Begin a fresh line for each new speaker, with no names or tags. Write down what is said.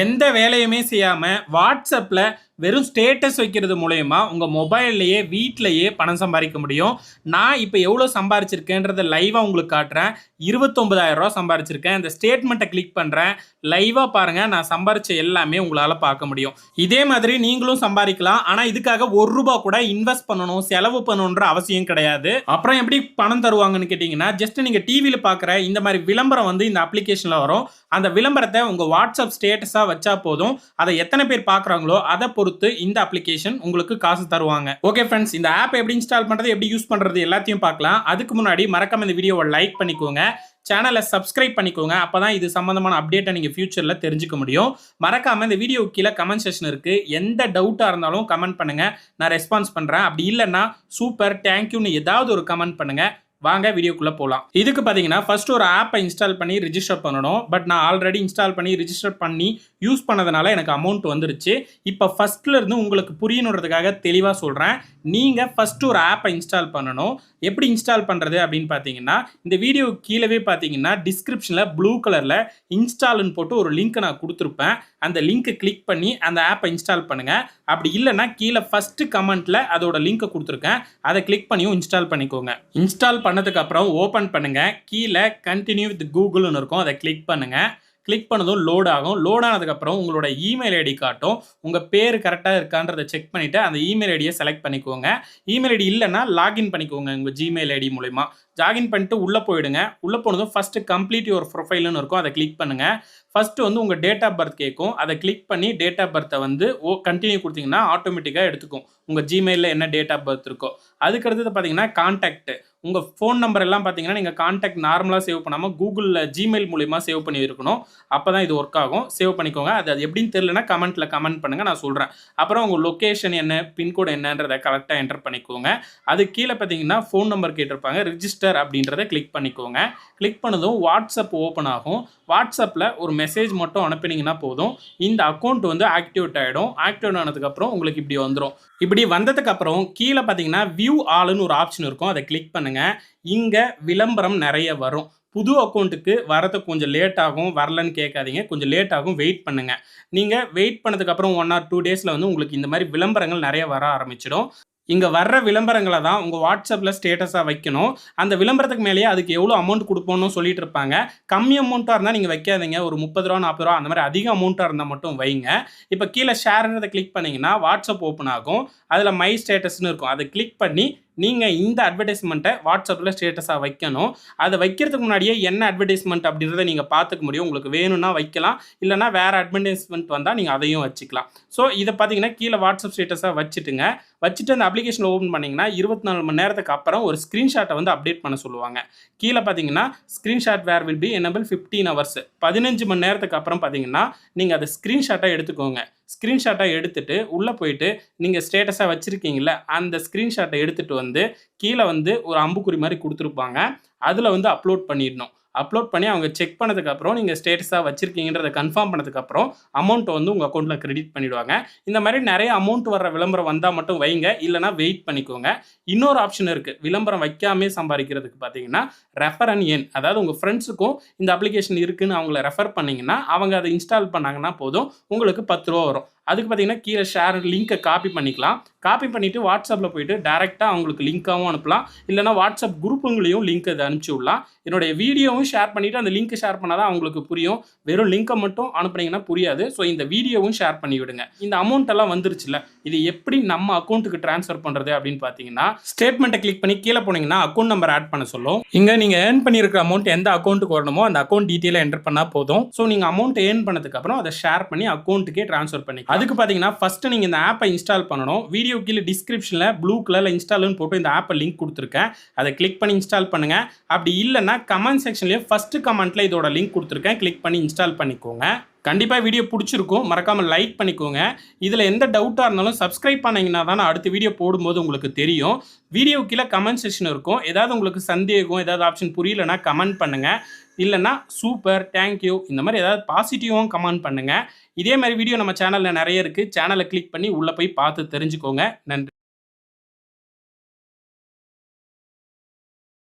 எந்த வேலையுமே செய்யாம வாட்ஸ்அப்ல வெறும் ஸ்டேட்டஸ் வைக்கிறது மூலயமா உங்க மொபைல்லையே வீட்டிலேயே பணம் சம்பாதிக்க முடியும். நான் இப்போ எவ்வளோ சம்பாரிச்சிருக்கேன்றத லைவா உங்களுக்கு காட்டுறேன். 29,000 ரூபா சம்பாரிச்சிருக்கேன். இந்த ஸ்டேட்மெண்ட்டை கிளிக் பண்றேன். லைவா பாருங்க, நான் சம்பாரிச்ச எல்லாமே உங்களால பார்க்க முடியும். இதே மாதிரி நீங்களும் சம்பாதிக்கலாம். ஆனா இதுக்காக ₹1 கூட இன்வெஸ்ட் பண்ணணும், செலவு பண்ணணுன்ற அவசியம் கிடையாது. அப்புறம் எப்படி பணம் தருவாங்கன்னு கேட்டீங்கன்னா, ஜஸ்ட் நீங்க டிவியில பார்க்குற இந்த மாதிரி விளம்பரம் வந்து இந்த அப்ளிகேஷன்ல வரும். அந்த விளம்பரத்தை உங்க வாட்ஸ்அப் ஸ்டேட்டஸா வச்சா போதும். அதை எத்தனை பேர் பார்க்குறாங்களோ அதை பொறுத்து இந்த அப்ளிகேஷன் உங்களுக்கு காசு தருவாங்க. ஓகே ஃப்ரெண்ட்ஸ், இந்த ஆப் எப்படி இன்ஸ்டால் பண்றது, எப்படி யூஸ் பண்றது எல்லாத்தையும் பார்க்கலாம். அதுக்கு முன்னாடி மறக்காம இந்த வீடியோவை லைக் பண்ணிக்கோங்க, சேனலை சப்ஸ்கிரைப் பண்ணிக்கோங்க. அப்பதான் இது சம்பந்தமான அப்டேட்டை நீங்க ஃபியூச்சர்ல தெரிஞ்சுக்க முடியும். மறக்காம இந்த வீடியோ கீழே கமெண்ட் செக்ஷன் இருக்கு. எந்த டவுட்டா இருந்தாலும் கமெண்ட் பண்ணுங்க, நான் ரெஸ்பான்ஸ் பண்றேன். அப்படி இல்லைன்னா சூப்பர் தேங்க்யூன்னு ஏதாவது ஒரு கமெண்ட் பண்ணுங்க. வாங்க வீடியோக்குள்ள போலாம். இதுக்கு பாத்தீங்கன்னா ஃபர்ஸ்ட் ஒரு ஆப்பை இன்ஸ்டால் பண்ணி ரிஜிஸ்டர் பண்ணணும். பட் நான் ஆல்ரெடி இன்ஸ்டால் பண்ணி ரிஜிஸ்டர் பண்ணி யூஸ் பண்ணதுனால எனக்கு அமௌண்ட் வந்துருச்சு. இப்போ ஃபர்ஸ்ட்ல இருந்து உங்களுக்கு புரியணுன்றதுக்காக தெளிவா சொல்றேன். நீங்க ஃபர்ஸ்ட் ஒரு ஆப்பை இன்ஸ்டால் பண்ணணும். எப்படி இன்ஸ்டால் பண்றது அப்படின்னு பாத்தீங்கன்னா, இந்த வீடியோ கீழவே பாத்தீங்கன்னா டிஸ்கிரிப்ஷன்ல ப்ளூ கலர்ல இன்ஸ்டால்னு போட்டு ஒரு லிங்க் நான் கொடுத்துருப்பேன். அந்த லிங்கை கிளிக் பண்ணி அந்த ஆப்பை இன்ஸ்டால் பண்ணுங்க. அப்படி இல்லைன்னா கீழே ஃபர்ஸ்ட் கமெண்ட்ல அதோட லிங்கை கொடுத்துருக்கேன், அதை கிளிக் பண்ணியும் இன்ஸ்டால் பண்ணிக்கோங்க. இன்ஸ்டால் பண்ணதுக்கு அப்புறம் ஓபன் பண்ணுங்க. கீழே கண்டினியூ வித் கூகுள்னு இருக்கும், அதை கிளிக் பண்ணுங்க. கிளிக் பண்ணதும் லோட் ஆகும். லோட் ஆனதுக்கப்புறம் உங்களோட இமெயில் ஐடி காட்டும். உங்கள் பேர் கரெக்டாக இருக்கான்றதை செக் பண்ணிவிட்டு அந்த இமெயில் ஐடியை செலக்ட் பண்ணிக்கோங்க. இமெயில் ஐடி இல்லைன்னா லாகின் பண்ணிக்கோங்க உங்கள் ஜிமெயில் ஐடி மூலிமா. லாகின் பண்ணிட்டு உள்ளே போயிடுங்க. உள்ளே போனதும் ஃபஸ்ட்டு கம்ப்ளீட் யுவர் ப்ரொஃபைல்னு இருக்கும், அதை கிளிக் பண்ணுங்கள். ஃபஸ்ட்டு வந்து உங்கள் டேட் ஆஃப் பர்த் கேட்கும். அதை கிளிக் பண்ணி டேட் ஆஃப் பர்த்தை வந்து கண்டினியூ கொடுத்தீங்கன்னா ஆட்டோமேட்டிக்காக எடுத்துக்கும் உங்கள் ஜிமெயிலில் என்ன டேட் ஆஃப் பர்த் இருக்கோ. அதுக்கடுத்தது பார்த்தீங்கன்னா கான்டாக்ட். உங்கள் ஃபோன் நம்பர் எல்லாம் பார்த்தீங்கன்னா நீங்கள் கான்டாக்ட் நார்மலாக சேவ் பண்ணாமல் கூகுளில் ஜிமெயில் மூலிமா சேவ் பண்ணி இருக்கணும். அப்போ தான் இது ஒர்க் ஆகும். சேவ் பண்ணிக்கோங்க. அது எப்படின்னு தெரியலனா கமெண்ட்டில் கமெண்ட் பண்ணுங்கள், நான் சொல்கிறேன். அப்புறம் உங்கள் லொக்கேஷன் என்ன, பின்கோடு என்னன்றதை கரெக்டாக என்டர் பண்ணிக்கோங்க. அது கீழே பார்த்தீங்கன்னா ஃபோன் நம்பர் கேட்டிருப்பாங்க, ரிஜிஸ்டர் அப்படின்றத கிளிக் பண்ணிக்கோங்க. கிளிக் பண்ணதும் வாட்ஸ்அப் ஓப்பன் ஆகும். வாட்ஸ்அப்பில் ஒரு மெசேஜ் மட்டும் அனுப்பினீங்கன்னா போதும், இந்த அக்கௌண்ட் வந்து ஆக்டிவேட் ஆகிடும். ஆக்டிவேட் ஆனதுக்கப்புறம் உங்களுக்கு இப்படி வந்துடும். இப்படி வந்ததுக்கப்புறம் கீழே பார்த்தீங்கன்னா வியூ ஆல்னு ஒரு ஆப்ஷன் இருக்கும், அதை கிளிக் பண்ணுங்கள். இங்கே விளம்பரம் நிறைய வரும். புது அக்கௌண்ட்டுக்கு வரது கொஞ்சம் லேட் ஆகும், வரலன்னு கேட்காதீங்க, கொஞ்சம் லேட் ஆகும், வெயிட் பண்ணுங்க. நீங்கள் வெயிட் பண்ணதுக்கப்புறம் 1 or 2 டேஸில் வந்து உங்களுக்கு இந்த மாதிரி விளம்பரங்கள் நிறைய வர ஆரம்பிச்சிடும். இங்கே வர்ற விளம்பரங்களை தான் உங்கள் வாட்ஸ்அப்பில் ஸ்டேட்டஸாக வைக்கணும். அந்த விளம்பரத்துக்கு மேலேயே அதுக்கு எவ்வளோ அமௌண்ட் கொடுப்போம்னு சொல்லிட்டு இருப்பாங்க. கம்மி அமௌண்ட்டாக இருந்தால் நீங்கள் வைக்காதீங்க. ஒரு 30 ரூபா 40 ரூபா அந்த மாதிரி அதிக அமௌண்ட்டாக இருந்தால் மட்டும் வைங்க. இப்போ கீழே ஷேர்ன்றதை கிளிக் பண்ணிங்கன்னா வாட்ஸ்அப் ஓப்பன் ஆகும். அதில் மை ஸ்டேட்டஸ்னு இருக்கும், அதை கிளிக் பண்ணி நீங்கள் இந்த அட்வர்டைஸ்மெண்ட்டை வாட்ஸ்அப்பில் ஸ்டேட்டஸாக வைக்கணும். அதை வைக்கிறதுக்கு முன்னாடியே என்ன அட்வர்டைஸ்மெண்ட் அப்படின்றத நீங்கள் பார்த்துக்க முடியும். உங்களுக்கு வேணும்னா வைக்கலாம், இல்லைனா வேறு அட்வர்டைஸ்மெண்ட் வந்தால் நீங்கள் அதையும் வச்சுக்கலாம். ஸோ இதை பார்த்தீங்கன்னா கீழே வாட்ஸ்அப் ஸ்டேட்டஸாக வச்சுட்டுங்க. வச்சுட்டு அந்த அப்ளிகேஷனில் ஓப்பன் பண்ணிங்கன்னா 24 மணி நேரத்துக்கு அப்புறம் ஒரு ஸ்க்ரீன்ஷாட்டை வந்து அப்டேட் பண்ண சொல்லுவாங்க. கீழே பார்த்தீங்கன்னா screenshot where will be enable 15 hours. 15 மணி நேரத்துக்கு அப்புறம் பார்த்தீங்கன்னா நீங்கள் அதை ஸ்க்ரீன்ஷாட்டாக எடுத்துக்கோங்க. ஸ்க்ரீன்ஷாட்டாக எடுத்துகிட்டு உள்ளே போயிட்டு நீங்கள் ஸ்டேட்டஸாக வச்சுருக்கீங்கள அந்த ஸ்க்ரீன்ஷாட்டை எடுத்துகிட்டு வந்து கீழே வந்து ஒரு அம்புக்குறி மாதிரி கொடுத்துருப்பாங்க, அதில் வந்து அப்லோட் பண்ணிடணும். அப்லோட் பண்ணி அவங்க செக் பண்ணதுக்கப்புறம் நீங்கள் ஸ்டேட்டஸாக வச்சுருக்கீங்கன்றதை கன்ஃபார்ம் பண்ணதுக்கப்புறம் அமௌண்ட்டை வந்து உங்கள் அக்கௌண்ட்டில் கிரெடிட் பண்ணிவிடுவாங்க. இந்த மாதிரி நிறைய அமௌண்ட் வர்ற விளம்பரம் வந்தால் மட்டும் வைங்க, இல்லைனா வெயிட் பண்ணிக்கோங்க. இன்னொரு ஆப்ஷன் இருக்குது விளம்பரம் வைக்காமே சம்பாதிக்கிறதுக்கு. பார்த்தீங்கன்னா ரெஃபர் அண்ட் ஏர்ன். அதாவது உங்கள் ஃப்ரெண்ட்ஸுக்கும் இந்த அப்ளிகேஷன் இருக்குதுன்னு அவங்கள ரெஃபர் பண்ணிங்கன்னா அவங்க அதை இன்ஸ்டால் பண்ணாங்கன்னா போதும், உங்களுக்கு 10 ரூபா வரும். அதுக்கு பார்த்தீங்கன்னா கீழே ஷேர் லிங்க்கை காப்பி பண்ணிக்கலாம். காப்பி பண்ணிவிட்டு வாட்ஸ்அப்பில் போய்ட்டு டேரெக்டாக அவங்களுக்கு லிங்க்காகவும் அனுப்பலாம், இல்லைனா வாட்ஸ்அப் குரூப்புங்களையும் லிங்க் அதை அனுப்பிச்சி விடலாம். என்னுடைய வீடியோவும் ஷேர் பண்ணிவிட்டு அந்த லிங்க்கை ஷேர் பண்ணால் தான் அவங்களுக்கு புரியும். வெறும் லிங்க்கை மட்டும் அனுப்புனீங்கன்னா புரியாது. ஸோ இந்த வீடியோவும் ஷேர் பண்ணி விடுங்க. இந்த அமௌண்ட் எல்லாம் வந்துருச்சுல, இது எப்படி நம்ம அக்கௌண்ட்டுக்கு ட்ரான்ஸ்ஃபர் பண்ணுறது அப்படின்னு பார்த்தீங்கன்னா ஸ்டேட்மெண்ட்டை கிளிக் பண்ணி கீழே போனீங்கன்னா அக்கௌண்ட் நம்பர் ஆட் பண்ண சொல்லும். இங்கே நீங்கள் ஏர்ன் பண்ணியிருக்கிற அமௌண்ட் எந்த அக்கௌண்ட்டுக்கு வரணுமோ அந்த அக்கௌண்ட் டீட்டெயிலை என்டர் பண்ணால் போதும். ஸோ நீங்கள் அமௌண்ட் ஏர்ன் பண்ணதுக்கப்புறம் அதை ஷேர் பண்ணி அக்கௌண்ட்டுக்கே ட்ரான்ஸ்ஃபர் பண்ணி அதுக்கு பார்த்தீங்கன்னா ஃபர்ஸ்ட் நீங்கள் இந்த ஆப்பை இன்ஸ்டால் பண்ணணும். வீடியோ கீழே டிஸ்கிரிப்ஷனில் ப்ளூ கலரில் இன்ஸ்டால்னு போட்டு இந்த ஆப்பை லிங்க் கொடுத்துருக்கேன், அதை கிளிக் பண்ணி இன்ஸ்டால் பண்ணுங்கள். அப்படி இல்லைன்னா கமெண்ட் செக்ஷன்லேயே ஃபர்ஸ்ட் கமெண்ட்டில் இதோட லிங்க் கொடுத்துருக்கேன், கிளிக் பண்ணி இன்ஸ்டால் பண்ணிக்கோங்க. கண்டிப்பாக வீடியோ பிடிச்சிருக்கும், மறக்காமல் லைக் பண்ணிக்கோங்க. இதில் எந்த டவுட்டாக இருந்தாலும் சப்ஸ்கிரைப் பண்ணிங்கன்னா தான் அடுத்த வீடியோ போடும்போது உங்களுக்கு தெரியும். வீடியோ கீழே கமெண்ட் செக்ஷன் இருக்கும். ஏதாவது உங்களுக்கு சந்தேகம், ஏதாவது ஆப்ஷன் புரியலன்னா கமெண்ட் பண்ணுங்கள், இல்லைனா சூப்பர் தேங்க்யூ இந்த மாதிரி ஏதாவது பாசிட்டிவாகவும் கமெண்ட் பண்ணுங்கள். இதே மாதிரி வீடியோ நம்ம சேனலில் நிறைய இருக்குது. சேனலை கிளிக் பண்ணி உள்ளே போய் பார்த்து தெரிஞ்சுக்கோங்க. நன்றி.